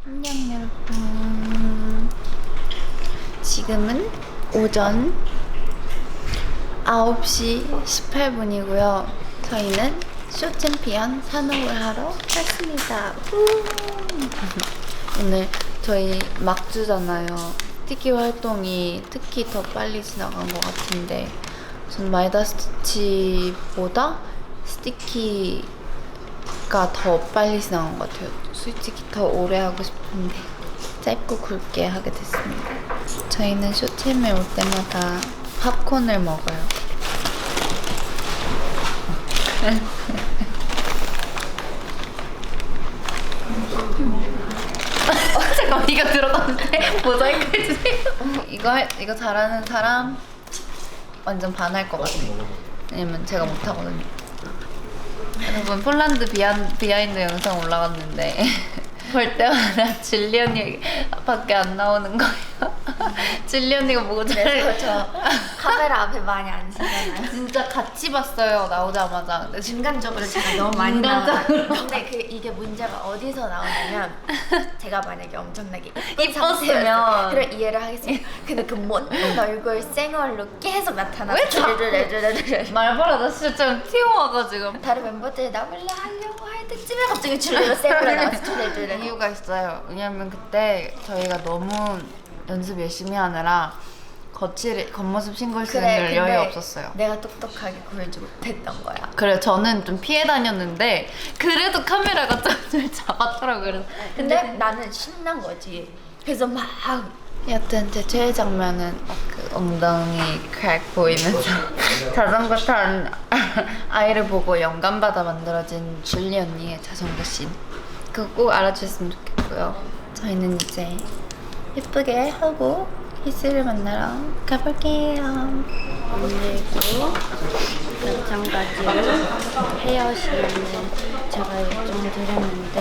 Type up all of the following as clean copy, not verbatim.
안녕 여러분. 지금은 오전 9시 18분이고요. 저희는 쇼챔피언 산옥을 하러 갔습니다. 오늘 저희 막주잖아요. 스티키 활동이 특히 더 빨리 지나간 것 같은데 전 마이다스티치보다 스티키가 더 빨리 지나간 것 같아요. 솔직히 더 오래 하고 싶은데 짧고 굵게 하게 됐습니다. 저희는 쇼챔에 올 때마다 팝콘을 먹어요. 잠깐만, 이거 들어갔는데 모자이크 해주세요. 이거 잘하는 사람 완전 반할 것 같아요. 왜냐면 제가 못하거든요. 여러분, 폴란드 비하인드 영상 올라갔는데 볼 때마다 진리 언니 밖에 안 나오는 거예요. 진리 언니가 보고 그래서 저 카메라 앞에 많이 안 서잖아요. 진짜 같이 봤어요, 나오자마자. 근데 중간적으로 제가 너무 많이 인간적으로. 나와요. 근데 이게 문제가 어디서 나오냐면 제가 만약에 엄청나게 이뻤으면. 상태였어요. 그럼 이해를 하겠어요. 근데 그 못난 얼굴 생얼로 계속 나타나서 왜 자꾸 말벌 아저씨처럼 튀어와가지고. 다른 멤버들 나 원래 하려고 할 때쯤에 갑자기 줄리로 생얼로 나와서 줄리를 이유가 있어요. 왜냐면 그때 저희가 너무 연습 열심히 하느라 겉모습 신경 쓰는 여유 없었어요. 내가 똑똑하게 보여주지 못했던 거야. 그래, 저는 좀 피해 다녔는데 그래도 카메라가 좀 잡았더라고요. 그래서 근데 나는 신난 거지. 그래서 막 여튼 제 최애 장면은 그 엉덩이 크랙 보이면서 자전거 탄 아이를 보고 영감받아 만들어진 줄리 언니의 자전거 씬, 그거 꼭 알아주셨으면 좋겠고요. 저희는 이제 예쁘게 하고 키스를 만나러 가볼게요. 오늘도 마찬가지로 헤어신을 제가 요청드렸는데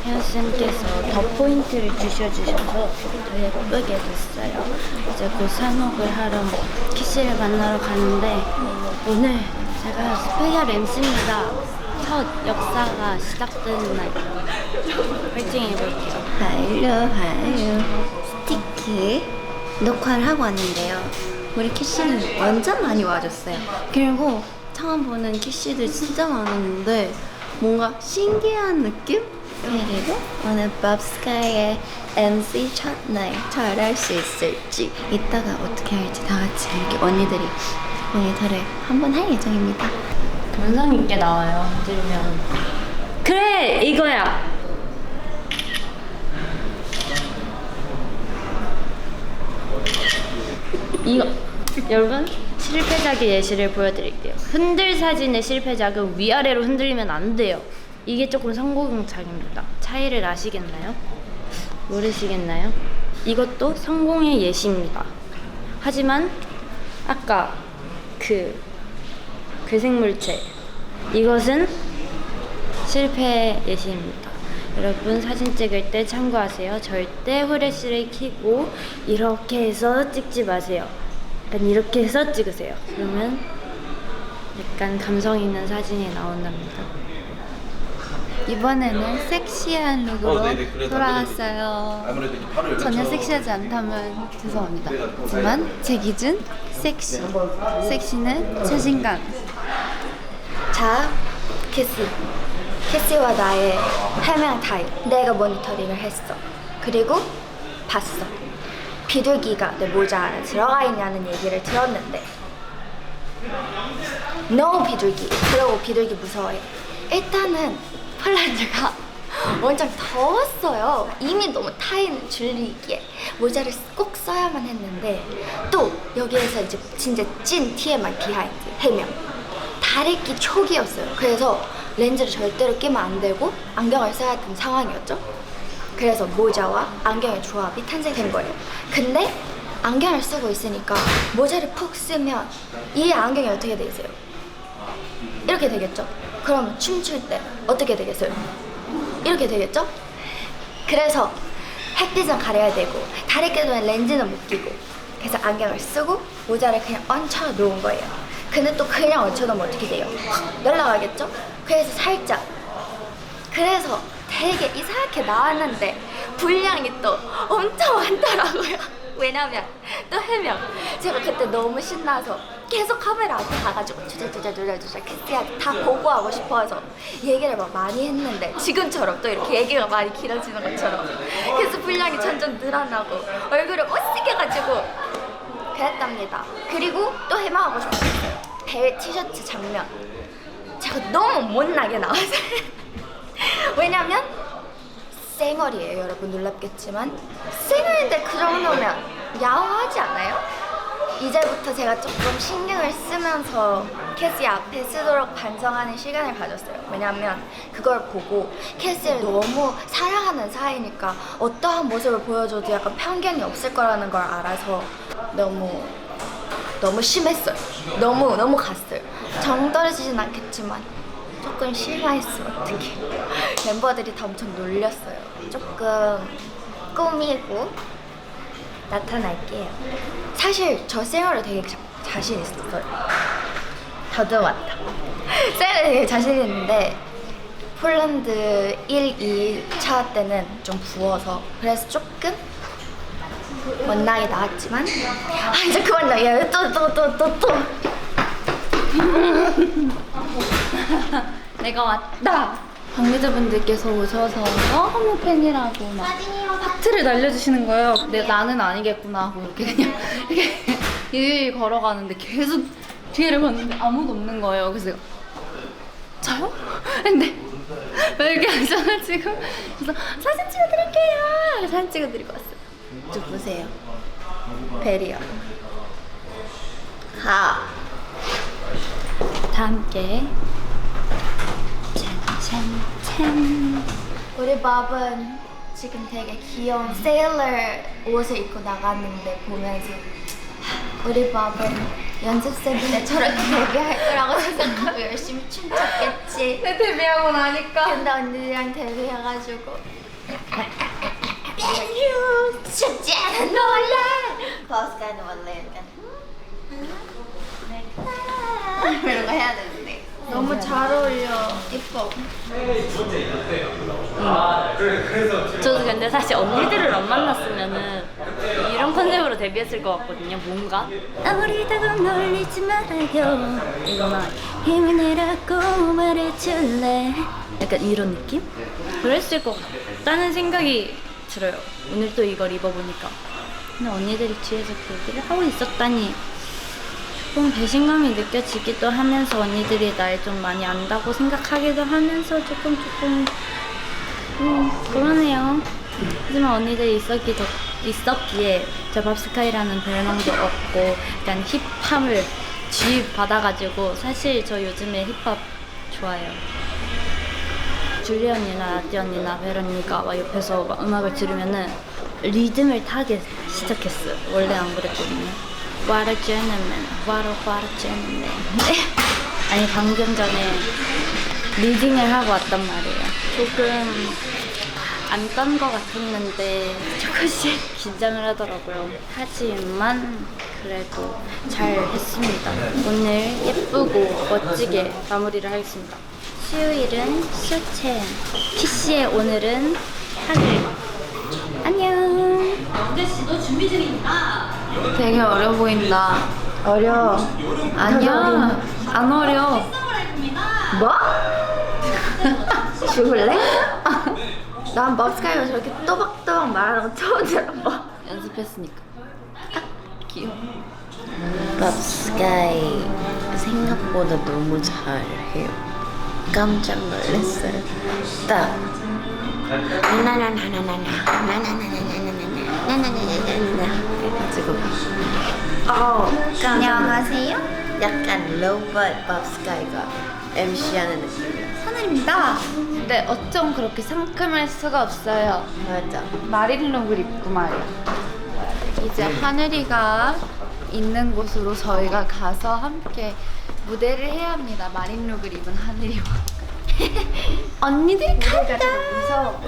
헤어쌤께서 더 포인트를 주셔서 더 예쁘게 됐어요. 이제 곧 산옥을 하러 키스를 만나러 가는데 오늘 제가 스페셜 MC입니다. 첫 역사가 시작되는 날 파이팅 해볼게요. 하유 스티키 녹화를 하고 왔는데요. 우리 키씨는 완전 많이 와줬어요. 그리고 처음 보는 키씨들 진짜 많았는데 뭔가 신기한 느낌? 그리고 오늘 밥스카이의 MC 첫날 잘할 수 있을지, 이따가 어떻게 할지 다 같이 이렇게 언니들이 모니터를 한번 할 예정입니다. 감성 있게 나와요. 들으면 그래 이거야. 이거 여러분 실패작의 예시를 보여드릴게요. 흔들 사진의 실패작은 위아래로 흔들리면 안 돼요. 이게 조금 성공작입니다. 차이를 아시겠나요? 모르시겠나요? 이것도 성공의 예시입니다. 하지만 아까 그 괴생물체, 이것은 실패의 예시입니다. 여러분 사진 찍을 때 참고하세요. 절대 후레쉬를 켜고 이렇게 해서 찍지 마세요. 약간 이렇게 해서 찍으세요. 그러면 약간 감성 있는 사진이 나온답니다. 이번에는 섹시한 룩으로 돌아왔어요. 전혀 섹시하지 않다면 죄송합니다. 하지만 제 기준 섹시는 자신감. 자, 키스와 나의 해명 타임. 내가 모니터링을 했어. 그리고 봤어. 비둘기가 내 모자 안에 들어가 있냐는 얘기를 들었는데 No 비둘기. 그러고 비둘기 무서워해. 일단은 폴란드가 완전 더웠어요. 이미 너무 타있는 줄리기에 모자를 꼭 써야만 했는데, 또 여기에서 이제 진짜 찐 TMI 비하인드 해명. 다래끼 초기였어요. 그래서 렌즈를 절대로 끼면 안 되고 안경을 써야 되는 상황이었죠. 그래서 모자와 안경의 조합이 탄생된 거예요. 근데 안경을 쓰고 있으니까 모자를 푹 쓰면 이 안경이 어떻게 되겠어요? 이렇게 되겠죠? 그럼 춤출 때 어떻게 되겠어요? 이렇게 되겠죠? 그래서 햇빛은 가려야 되고 다래끼 때문에 렌즈는 못 끼고, 그래서 안경을 쓰고 모자를 그냥 얹혀 놓은 거예요. 근데 또 그냥 얹혀놓으면 어떻게 돼요? 날아가겠죠? 그래서 살짝, 그래서 되게 이상하게 나왔는데 분량이 또 엄청 많더라고요. 왜냐면 또 해명 제가 그때 너무 신나서 계속 카메라 앞에 가가지고 주저주저 키스야 다 보고하고 싶어서 얘기를 막 많이 했는데 지금처럼 또 이렇게 얘기가 많이 길어지는 것처럼 그래서 분량이 점점 늘어나고 얼굴을 못쓰게가지고 그랬답니다. 그리고 또 해명하고 싶었어요. 벨 티셔츠 장면 제가 너무 못나게 나왔어요. 왜냐면 쌩얼이에요. 여러분 놀랍겠지만 쌩얼인데 그 정도면 야호하지 않아요? 이제부터 제가 조금 신경을 쓰면서 캐시 앞에 쓰도록 반성하는 시간을 가졌어요. 왜냐면 그걸 보고 캐시를 너무 사랑하는 사이니까 어떠한 모습을 보여줘도 약간 편견이 없을 거라는 걸 알아서 너무 심했어요. 너무 갔어요. 정 떨어지진 않겠지만 조금 실망했으면 어떡해. 멤버들이 다 엄청 놀렸어요. 조금 꾸미고 나타날게요. 사실 저 쌩얼에 되게 자신 있었어요. 더듬었다. 쌩얼에 되게 자신 있는데 폴란드 1, 2차 때는 좀 부어서 그래서 조금 못나게 나왔지만 이제 그만 나요. 또 내가 왔다. 관계자분들께서 오셔서 너무 팬이라고 막 하트를 날려주시는 거예요. 근데 나는 아니겠구나 하고 이렇게 그냥 이렇게 유유히 걸어가는데 계속 뒤를 봤는데 아무도 없는 거예요. 그래서 제가 저요? 근데 왜 이렇게 하셔가지고 그래서 사진 찍어드릴게요. 사진 찍어드리고 왔어요. 좀 보세요. 벨이요. 다 함께 짠짠짠. 우리 밥은 지금 되게 귀여운 세일러 옷을 입고 나갔는데 보면서 우리 밥은 연습생 때 저렇게 데뷔할 거라고 생각하고 열심히 춤췄겠지. 내 데뷔하고 나니까 근데 언니랑 데뷔해가지고 쉽지 않은 놀라. 버스가는 원래 약간 이런 거 해야 되는데 너무 잘 어울려. 이뻐. 저도 근데 사실 언니들을 안 만났으면은 이런 컨셉으로 데뷔했을 것 같거든요. 뭔가 아무리다고 놀리지 말아요 이거나 힘을 내라고 말해줄래. 약간 이런 느낌? 그랬을 것 같다는 생각이 들어요. 오늘 또 이걸 입어보니까. 근데 언니들이 뒤에서 그 얘기를 하고 있었다니 조금 배신감이 느껴지기도 하면서 언니들이 날 좀 많이 안다고 생각하기도 하면서 조금 그러네요. 하지만 언니들이 있었기에 저 밥스카이라는 별명도 얻고 약간 힙합을 주입받아가지고 사실 저 요즘에 힙합 좋아해요. 줄리 언니나 라떼 언니나 벨 언니가 막 옆에서 막 음악을 들으면은 리듬을 타기 시작했어요. 원래 안 그랬거든요. What a gentleman, what a gentleman. 아니 방금 전에 리딩을 하고 왔단 말이에요. 조금 안 딴 것 같았는데 조금씩 긴장을 하더라고요. 하지만 그래도 잘 했습니다. 오늘 예쁘고 멋지게 마무리를 하겠습니다. 수요일은 수첸, 키씨의 오늘은 하늘. 안녕. 되게 어려 보인다. 어려. 아니야. 안 어려. 뭐? 죽을래? 난 밥스카이가 저렇게 또박또박 말하는 거 처음 들어봐. 연습했으니까. 귀여워. 밥스카이 생각보다 너무 잘해요. 깜짝 놀랐어요. 딱 해가지고 안녕하세요. 약간 로봇 밥스카이가 MC하는 느낌이야. 하늘입니다. 근데 어쩜 그렇게 상큼할 수가 없어요. 맞아. 마릴룩을 입고 말이야. 이제 하늘이가 있는 곳으로 저희가 가서 함께 무대를 해야 합니다. 마릴룩을 입은 하늘이와. 언니들 간다. 무서워.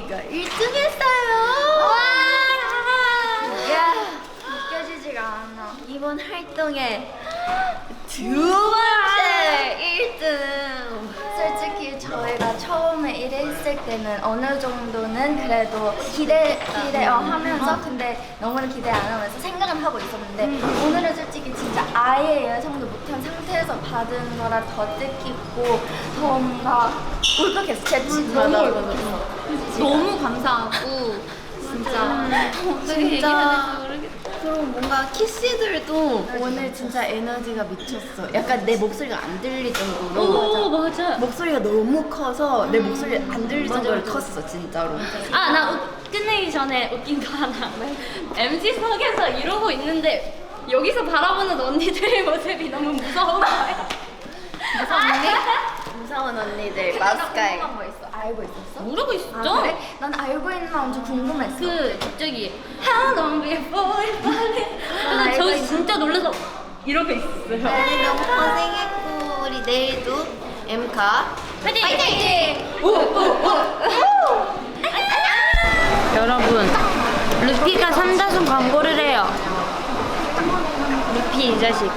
언니가 1등 했어요. 야, 느껴지지가 않아. 이번 활동에 두 번째 1등. 솔직히 저희가 처음에 일했을 때는 어느 정도는 그래도 하면서 근데 너무나 기대 안 하면서 생각은 하고 있었는데 오늘은 솔직히 진짜 아예 예상도 못한 상태에서 받은 거라 더 뜻깊고 더 뭔가 울컥했어. 진짜 너무 울컥했어. 너무 감사하고 진짜 진짜 그리고 뭔가 키씨들도 오늘 진짜 에너지가 미쳤어. 약간 내 목소리가 안 들릴 정도로 맞아. 목소리가 너무 커서 내 목소리 안 들릴 정도로 컸어 진짜로. 아, 나 끝내기 전에 웃긴 거 하나. MC석에서 이러고 있는데 여기서 바라보는 언니들의 모습이 너무 무서운 거예요. 무서운 언니들 마스카이. 궁금한 거 있어. 알고 있었어? 모르고 있었죠? 아, 그래? 난 알고 있는 거 엄청 궁금했어. 그 갑자기 How long before it falling? 알고 저 있는 진짜 놀라서 이러고 있었어요. 오늘 너무 고생했고 우리 내일도 엠카 파이팅! 여러분, 루피가 삼다순 광고를 해요. 루피 이 자식.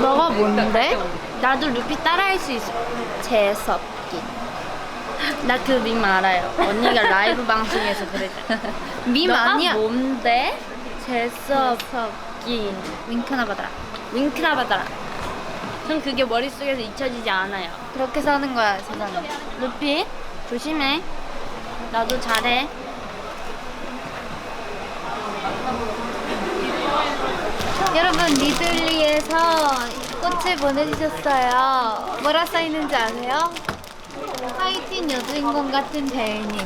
너가 뭔데? 나도 루피 따라할 수 있어. 재석기. 나 그 밈 알아요. 언니가 라이브 방송에서 그랬잖아. 밈 너가 아니야. 뭔데? 재석기. 윙크나 받아라. 윙크나 받아라. 전 그게 머릿속에서 잊혀지지 않아요. 그렇게 사는 거야 세상에. 루피, 조심해. 나도 잘해. 여러분 리들리에서 꽃을 보내주셨어요. 뭐라 써있는지 아세요? 화이팅 여주인공 같은 배우님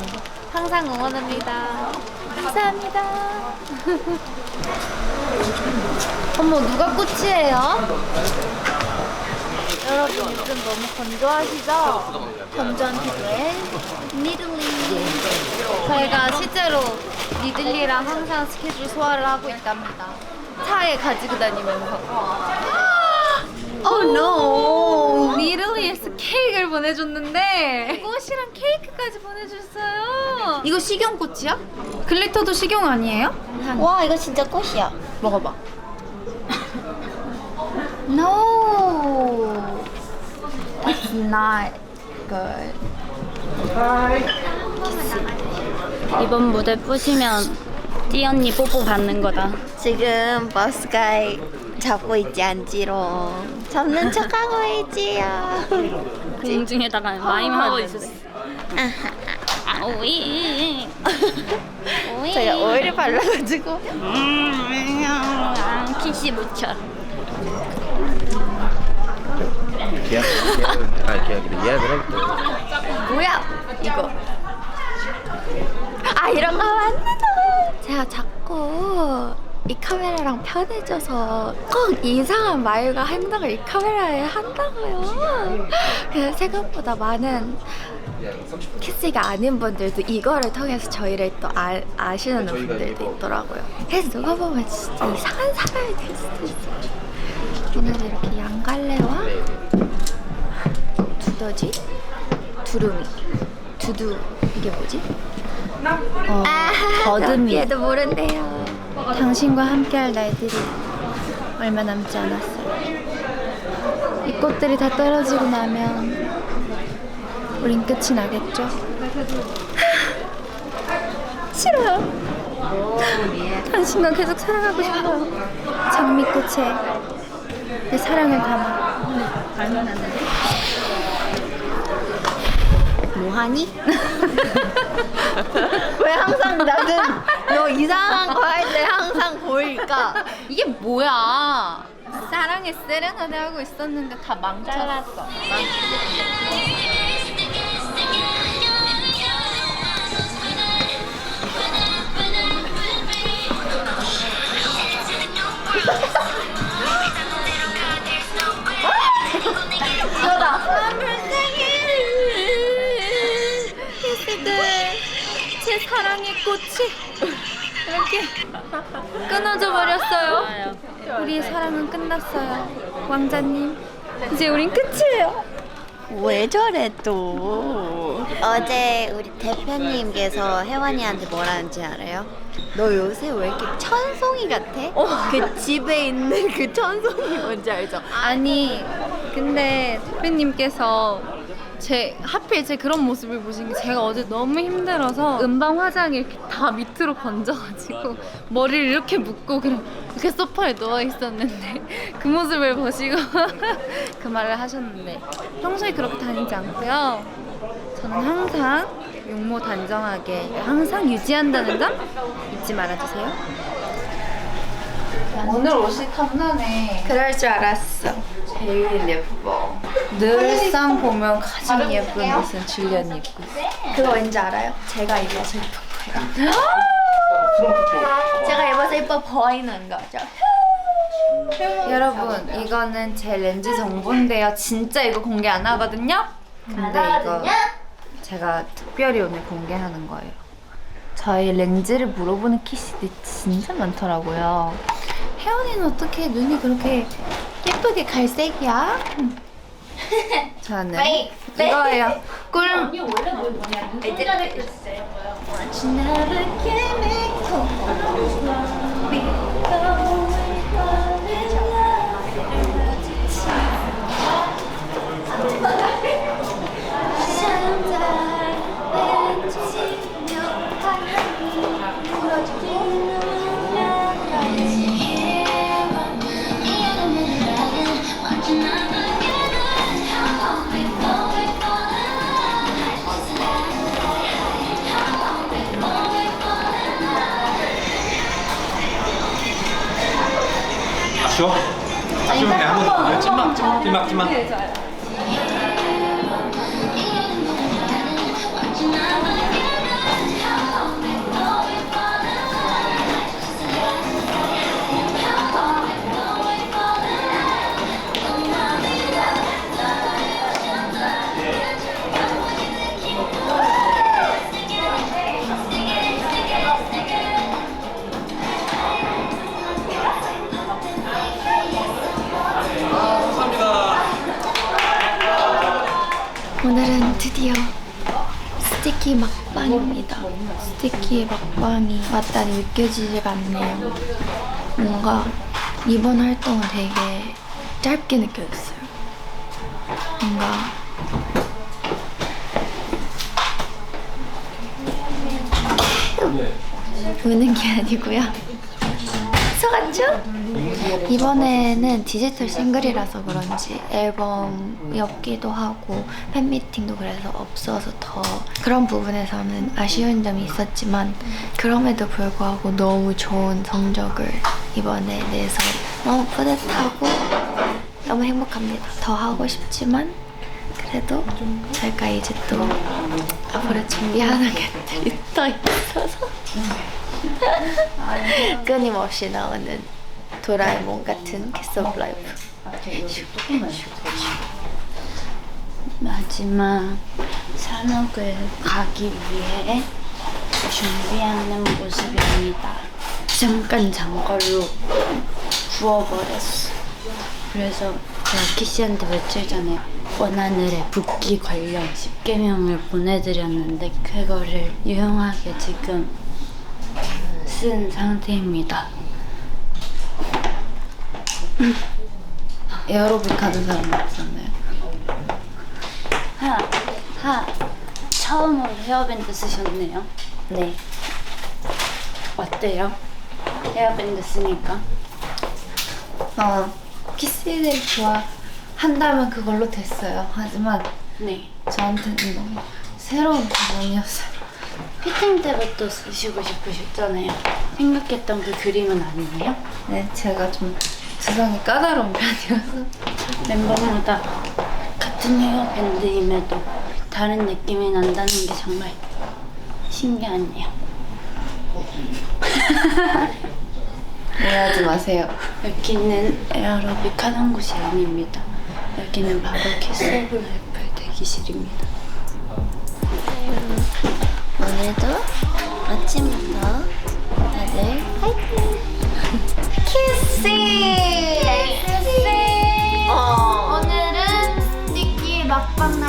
항상 응원합니다. 감사합니다. 어머 누가 꽃이에요? 여러분 요즘 너무 건조하시죠? 건조한 피부에 니들리. 저희가 실제로 니들리랑 항상 스케줄 소화를 하고 있답니다. 차에 가지고 다니면서. Oh no! 니들리에서 케이크를 보내줬는데 꽃이랑 케이크까지 보내줬어요. 이거 식용꽃이야? 글리터도 식용 아니에요? 와 이거 진짜 꽃이야. 먹어봐. No, it's not good. 이번 무대 뿌시면 띠 언니 뽀뽀 받는 거다. 지금 버스가이 잡고 있지 않지롱. 잡는 척하고 있지요. 공중에다가 마임 하고 있었어. 오이. 제가 오일을 발라가지고 키시 묻혀. 뭐야 이거? 아 이런 거 맞는다. 제가 자꾸 이 카메라랑 편해져서 꼭 이상한 말과 행동을 이 카메라에 한다고요. 그래서 생각보다 많은 키스가 아닌 분들도 이거를 통해서 저희를 또 아시는 분들도 있더라고요. 그래서 누가 보면 진짜 이상한 사람이 될 수도 있어요. 오늘 이렇게 양갈래와 두더지, 두루미, 두두 이게 뭐지? 버드미. 얘도 모른대요. 당신과 함께할 날들이 얼마 남지 않았어요. 이 꽃들이 다 떨어지고 나면 우린 끝이 나겠죠? 싫어요. 당신과 계속 사랑하고 싶어요. 장미꽃에 내 사랑을 담아. 뭐하니? 왜 항상 나는 너 이상한 거 할 때 항상 보일까? 이게 뭐야? 사랑의 세레나데 하고 있었는데 다 망쳤어. 제 사랑의 꽃이 이렇게 끊어져 버렸어요. 우리의 사랑은 끝났어요. 왕자님, 이제 우린 끝이에요. 왜 저래 또? 어제 우리 대표님께서 혜원이한테 뭐라는지 알아요? 너 요새 왜 이렇게 천송이 같아? 그 집에 있는 그 천송이 뭔지 알죠? 아니 근데 대표님께서 하필 제 그런 모습을 보신 게 제가 어제 너무 힘들어서 음방 화장이 이렇게 다 밑으로 번져가지고 머리를 이렇게 묶고 그냥 이렇게 소파에 누워 있었는데 그 모습을 보시고 그 말을 하셨는데 평소에 그렇게 다니지 않고요. 저는 항상 용모 단정하게 항상 유지한다는 점 잊지 말아주세요. 오늘 옷이 탐나네. 그럴 줄 알았어. 제일 예뻐. 늘상 보면 가장 예쁜 옷은 줄리언 입고 있어. 그거 왠지 알아요? 제가 입어서 예쁜 거예요. 제가 입어서 예뻐 보이는 거죠. 여러분 이거는 제 렌즈 정보인데요. 진짜 이거 공개 안 하거든요. 근데 이거 제가 특별히 오늘 공개하는 거예요. 저희 렌즈를 물어보는 키씨들이 진짜 많더라고요. 혜원이는 어떻게 눈이 그렇게 예쁘게 갈색이야? 저는 이거예요. 꿀. 아쉬워? 아쉬우면 그냥 한번 찐막. 오늘은 드디어 스티키 막방입니다. 스티키의 막방이 왔다니 느껴지지가 않네요. 뭔가 이번 활동은 되게 짧게 느껴졌어요. 뭔가 우는 게 아니고요. 소감죠? 이번에는 디지털 싱글이라서 그런지 앨범이 없기도 하고 팬미팅도 그래서 없어서 더 그런 부분에서는 아쉬운 점이 있었지만 그럼에도 불구하고 너무 좋은 성적을 이번에 내서 너무 뿌듯하고 너무 행복합니다. 더 하고 싶지만 그래도 제가 이제 또 앞으로 준비하는 것들이 더 있어서 끊임없이 나오는 도라에몽 같은 키스 오브 라이프. 마지막 산옥을 가기 위해 준비하는 모습입니다. 잠깐 장걸로 구워버렸어. 그래서 제가 키씨한테 며칠 전에 원하늘의 붓기 관련 10개명을 보내드렸는데 그거를 유용하게 지금 쓴 상태입니다. 에어로빅 하는 사람 없었나요? 처음으로 헤어밴드 쓰셨네요. 네. 어때요? 헤어밴드 쓰니까? 키스를 좋아한다면 그걸로 됐어요. 하지만 네. 저한테는 너무 새로운 경험이었어요. 피팅 때부터 쓰시고 싶으셨잖아요. 생각했던 그 그림은 아니에요? 네, 제가 좀 두상이 까다로운 편이어서 멤버마다 같은 헤어밴드임에도 다른 느낌이 난다는 게 정말 신기하네요. 오해하지 마세요. 여기는 에어로빅 하는 곳이 아닙니다. 여기는 바로 키스 오브 라이프 대기실입니다. 오늘도 아침부터 다들 화이팅! 키스! 오늘은 스티키 막방 날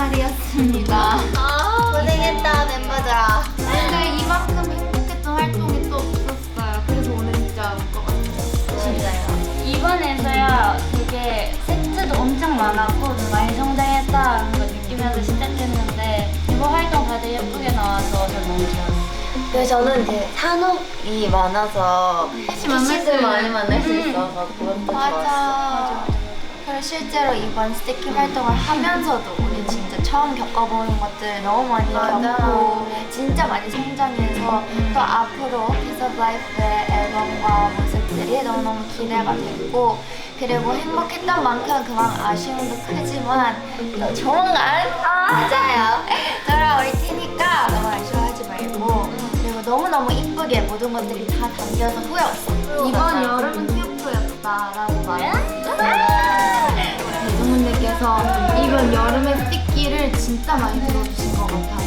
이게 세트도 엄청 많았고 좀 많이 성장했다는 걸 느끼면서 시작했는데 이번 활동 다들 예쁘게 나와서 저 너무 좋았어요. 그래서 저는 이제 산업이 많아서 PC들 많이 만날 수 있어서 그것도 좋았어. 맞아. 그리고 실제로 이번 스티키 활동을 하면서도 우리 진짜 처음 겪어보는 것들 너무 많이 겪고 진짜 많이 성장해서 또 앞으로 Piece of Life의 앨범과 모습들이 너무너무 기대가 됐고 그리고 행복했던 만큼 그만 아쉬움도 크지만 또 조만간 맞아요 돌아올 테니까 너무 아쉬워하지 말고 그리고 너무너무 이쁘게 모든 것들이 다 담겨서 후회 없어. 이번 여름은 퓨프였다라고 대중분들께서 이번 여름의 스티키를 진짜 많이 들어주신 것 같아요.